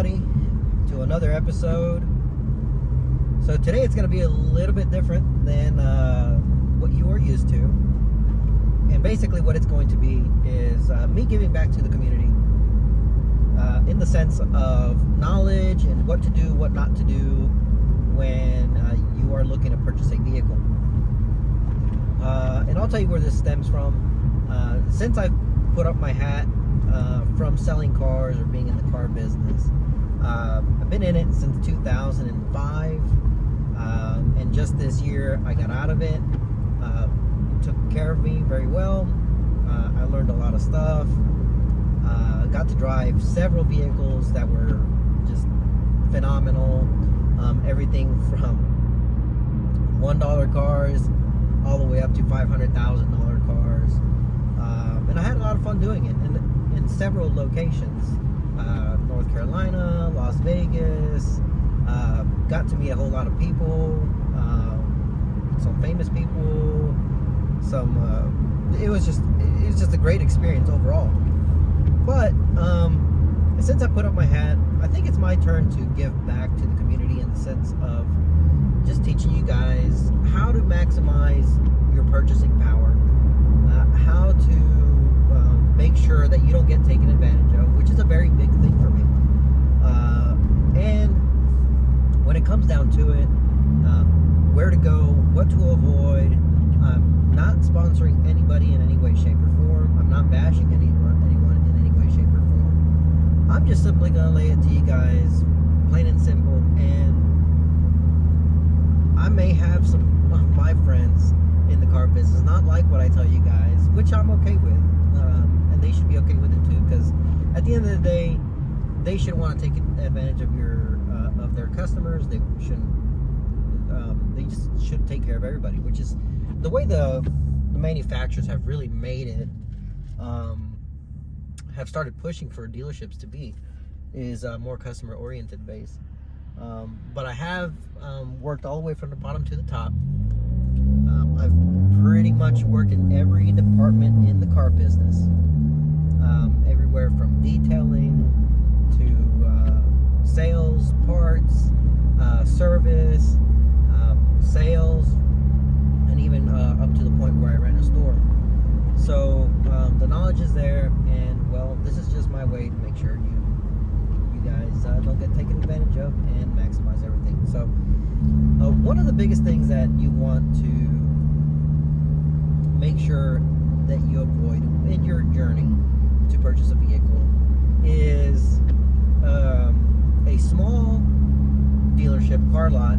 everybody, to another episode. So today it's going to be a little bit different than what you are used to. And basically what it's going to be is me giving back to the community in the sense of knowledge and what to do, what not to do when you are looking to purchase a vehicle. And I'll tell you where this stems from. Since I've put up my hat from selling cars or being in the car business, I've been in it since 2005, and just this year I got out of it. It took care of me very well. I learned a lot of stuff. Got to drive several vehicles that were just phenomenal. Everything from $1 cars all the way up to $500,000 cars. And I had a lot of fun doing it in several locations. North Carolina, Las Vegas. Got to meet a whole lot of people. Some famous people. It was just a great experience overall. But since I put up my hat, I think it's my turn to give back to the community in the sense of just teaching you guys how to maximize your purchasing power, how to make sure that you don't get taken advantage of, which is a very big thing for me. And when it comes down to it, where to go, what to avoid. I'm not sponsoring anybody in any way, shape, or form. I'm not bashing anyone in any way, shape, or form. I'm just simply going to lay it to you guys, plain and simple. And I may have some of my friends in the car business not like what I tell you guys, which I'm okay with. And they should be okay with it too, because at the end of the day, they should want to take advantage of their customers. They shouldn't. They just should take care of everybody, which is the way the manufacturers have really made it. Have started pushing for dealerships to be is more customer oriented based. But I have worked all the way from the bottom to the top. I've pretty much worked in every department in the car business, everywhere from detailing to sales, parts, service, sales, and even up to the point where I ran a store. So the knowledge is there, and well, this is just my way to make sure you guys don't get taken advantage of and maximize everything. So one of the biggest things that you want to make sure that you avoid in your journey to purchase a vehicle is a small dealership car lot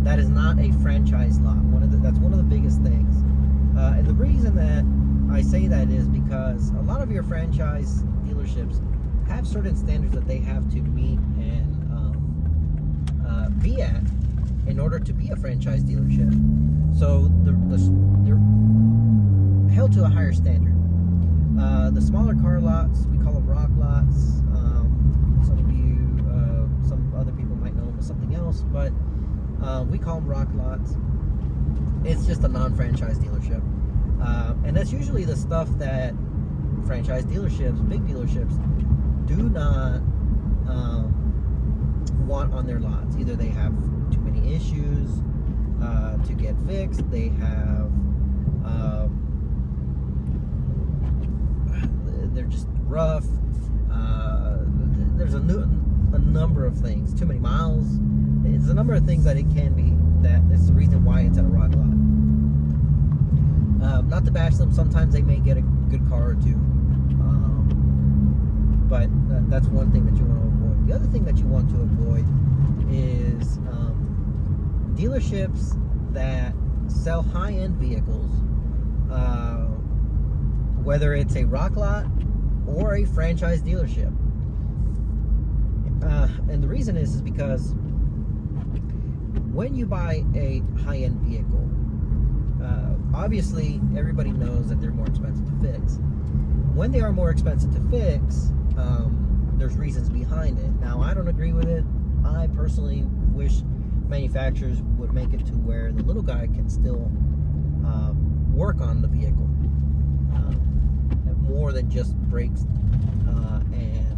that is not a franchise lot. That's one of the biggest things. And the reason that I say that is because a lot of your franchise dealerships have certain standards that they have to meet and be at in order to be a franchise dealership. So they're held to a higher standard. The smaller car lots, we call them rock lots. Some other people might know them as something else, but we call them rock lots. It's just a non-franchise dealership. And that's usually the stuff that franchise dealerships, big dealerships, do not want on their lots. Either they have too many issues to get fixed, they have they're just rough, there's a number of things, too many miles. It's a number of things that it can be. That's the reason why it's at a rock lot. Not to bash them, sometimes they may get a good car or two, but that's one thing that you want to avoid. The other thing that you want to avoid is dealerships that sell high-end vehicles, whether it's a rock lot or a franchise dealership. And the reason is because when you buy a high-end vehicle, obviously everybody knows that they're more expensive to fix. When they are more expensive to fix, there's reasons behind it. Now, I don't agree with it. I personally wish manufacturers would make it to where the little guy can still work on the vehicle more than just brakes and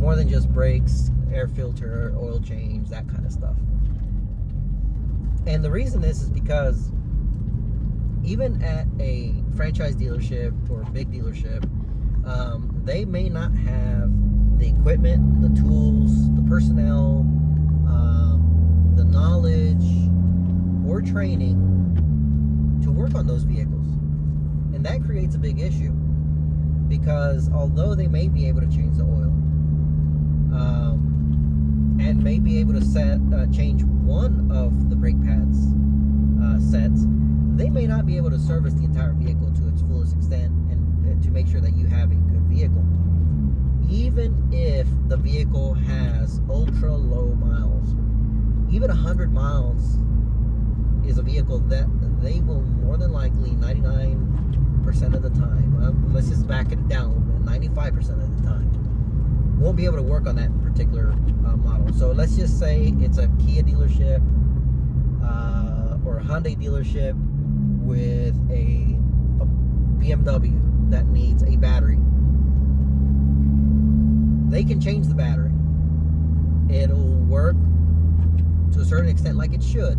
more than just brakes, air filter, oil change, that kind of stuff. And the reason is because even at a franchise dealership or a big dealership, they may not have the equipment, the tools, the personnel, the knowledge or training to work on those vehicles. And that creates a big issue, because although they may be able to change the oil, and may be able to change one of the brake pads sets, they may not be able to service the entire vehicle to its fullest extent and to make sure that you have a good vehicle. Even if the vehicle has ultra low miles, even 100 miles is a vehicle that they will more than likely 99% of the time, let's just back it down a little bit, 95% of the time, won't be able to work on that particular model. So let's just say it's a Kia dealership or a Hyundai dealership with a BMW that needs a battery. They can change the battery. It'll work to a certain extent like it should,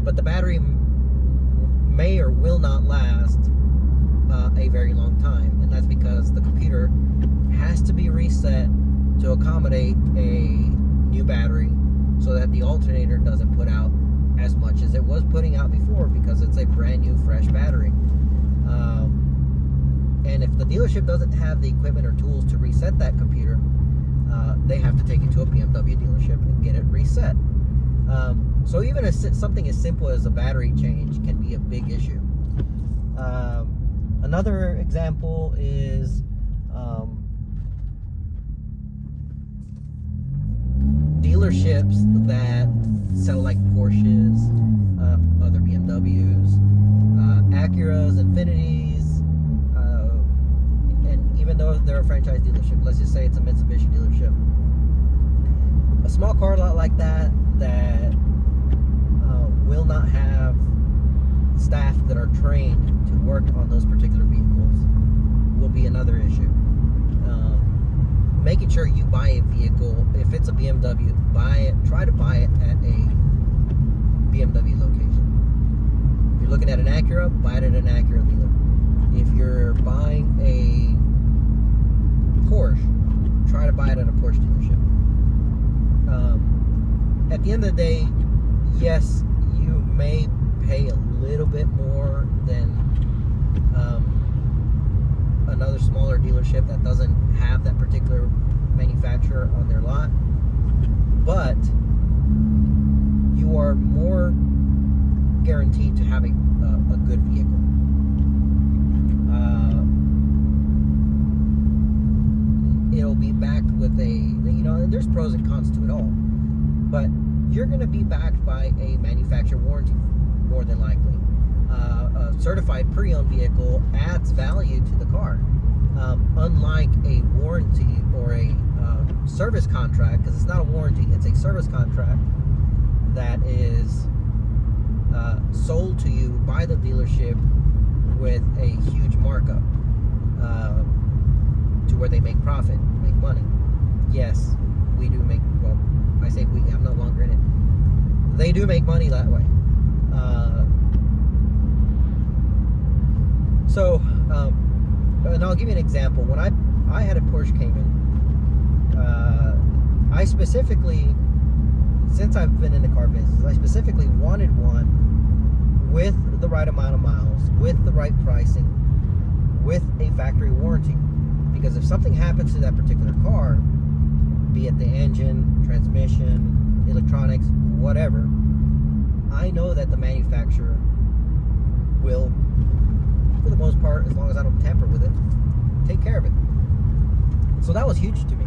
but the battery may or will not last a very long time, and that's because the computer has to be reset to accommodate a new battery so that the alternator doesn't put out as much as it was putting out before, because it's a brand new fresh battery. And if the dealership doesn't have the equipment or tools to reset that computer, they have to take it to a BMW dealership and get it reset. So even something as simple as a battery change can be a big issue. Another example is dealerships that sell like Porsches, other BMWs, Acuras, Infinitis, and even though they're a franchise dealership, let's just say it's a Mitsubishi dealership. A small car lot like that will not have staff that are trained to work on those particular vehicles will be another issue. Making sure you buy a vehicle, if it's a BMW, try to buy it at a BMW location. If you're looking at an Acura, buy it at an Acura dealer. If you're buying a Porsche, try to buy it at a Porsche dealership. At the end of the day, yes, you may pay a little bit more than another smaller dealership that doesn't have that particular manufacturer on their lot, but you are more guaranteed to have a good vehicle. It'll be backed with there's pros and cons to it all, but you're going to be backed by a manufacturer warranty more than likely. A certified pre-owned vehicle adds value to the car, unlike a warranty or a service contract, because it's not a warranty, it's a service contract that is sold to you by the dealership with a huge markup to where they make profit, make money. Yes, we do make, well, I say we, I'm no longer in it. They do make money that way. And I'll give you an example. When I had a Porsche Cayman, I specifically, since I've been in the car business, I specifically wanted one with the right amount of miles, with the right pricing, with a factory warranty. Because if something happens to that particular car, be it the engine, transmission, electronics, whatever, I know that the manufacturer will, for the most part, as long as I don't tamper with it, take care of it. So that was huge to me.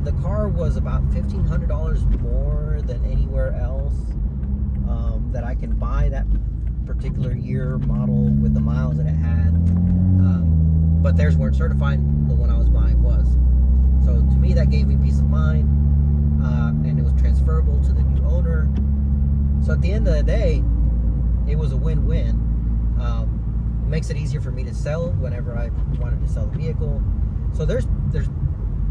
The car was about $1,500 more than anywhere else that I can buy that particular year model with the miles that it had. But theirs weren't certified. The one I was buying was. So to me, that gave me peace of mind, and it was transferable to the new owner. So at the end of the day, it was a win-win. It makes it easier for me to sell whenever I wanted to sell the vehicle. So there's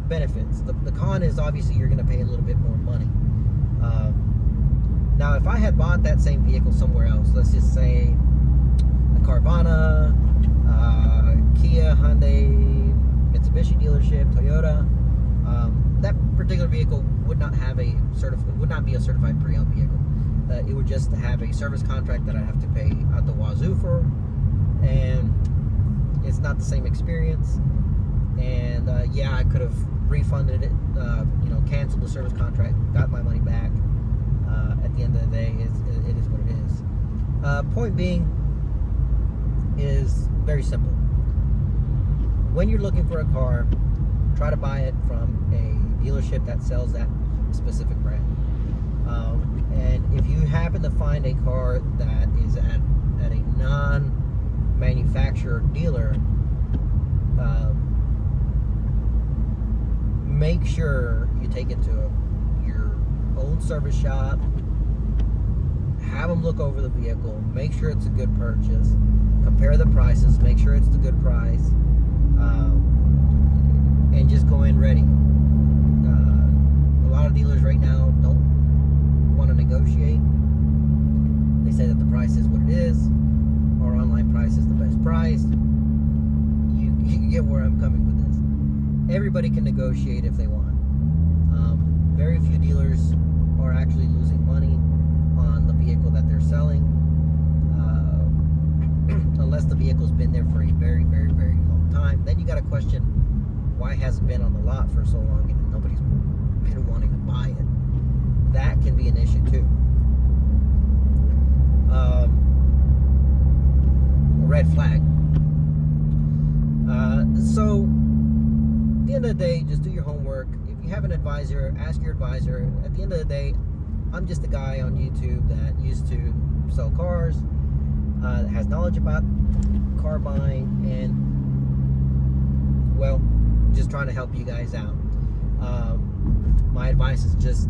benefits. The con is obviously you're going to pay a little bit more money. Now, if I had bought that same vehicle somewhere else, let's just say a Carvana, Kia, Hyundai, Mitsubishi dealership, Toyota, that particular vehicle would not have a would not be a certified pre-owned vehicle. It would just have a service contract that I have to pay out the wazoo for, and it's not the same experience. And yeah, I could have refunded it, canceled the service contract, got my money back. At the end of the day, it is what it is. Point being is very simple. When you're looking for a car, try to buy it from a dealership that sells that specific brand. And if you happen to find a car that is at a non-manufacturer dealer, make sure you take it to your own service shop, have them look over the vehicle, make sure it's a good purchase, compare the prices, make sure it's the good price, and just go in ready. A lot of dealers right now don't want to negotiate. They say that the price is what it is, or online price is the best price. You get where I'm coming with this. Everybody can negotiate if they want. Very few dealers are actually losing money on the vehicle that they're selling, unless the vehicle's been there for a very, very, very long time. Then you got to question, why has it been on the lot for so long and nobody's been wanting to buy it? That can be an issue too. Red flag. So at the end of the day, just do your homework. If you have an advisor, ask your advisor. At the end of the day, I'm just a guy on YouTube that used to sell cars, that has knowledge about car buying, and, well, just trying to help you guys out. My advice is just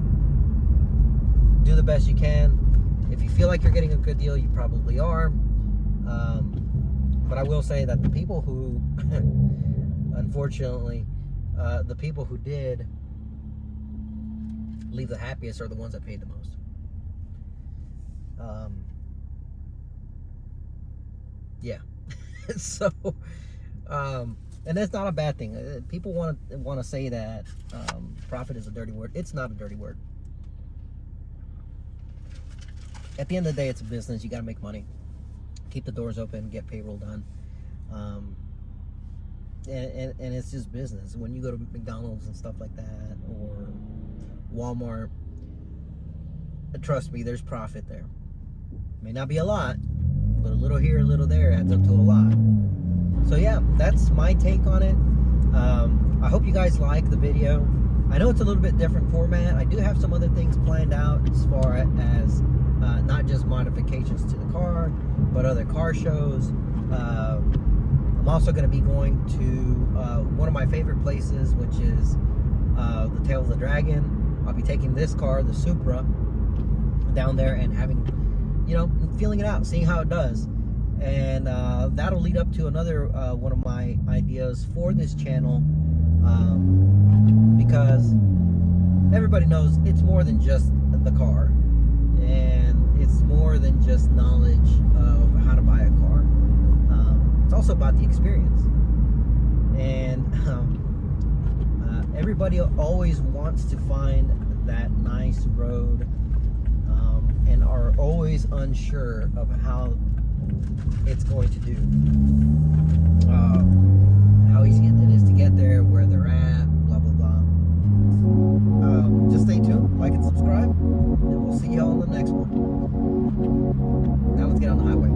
do the best you can. If you feel like you're getting a good deal, you probably are. But I will say that the people who, unfortunately, the people who did leave the happiest are the ones that paid the most. Yeah. So, and that's not a bad thing. People want to say that profit is a dirty word. It's not a dirty word. At the end of the day, it's a business. You got to make money. Keep the doors open. Get payroll done. And it's just business. When you go to McDonald's and stuff like that, or Walmart, trust me, there's profit there. May not be a lot, but a little here, a little there adds up to a lot. So yeah, that's my take on it. I hope you guys like the video. I know it's a little bit different format. I do have some other things planned out as far as not just modifications to the car, but other car shows. I'm also going to be going to one of my favorite places, which is the Tail of the Dragon. I'll be taking this car, the Supra, down there and having, feeling it out, seeing how it does. And that'll lead up to another one of my ideas for this channel, because everybody knows it's more than just the car, and it's more than just knowledge of how to buy a car. It's also about the experience. And everybody always wants to find that nice road, and are always unsure of how it's going to do, how easy it is to get there, where they're at, blah blah blah. Just stay tuned, like and subscribe, and we'll see y'all in the next one. Now let's get on the highway.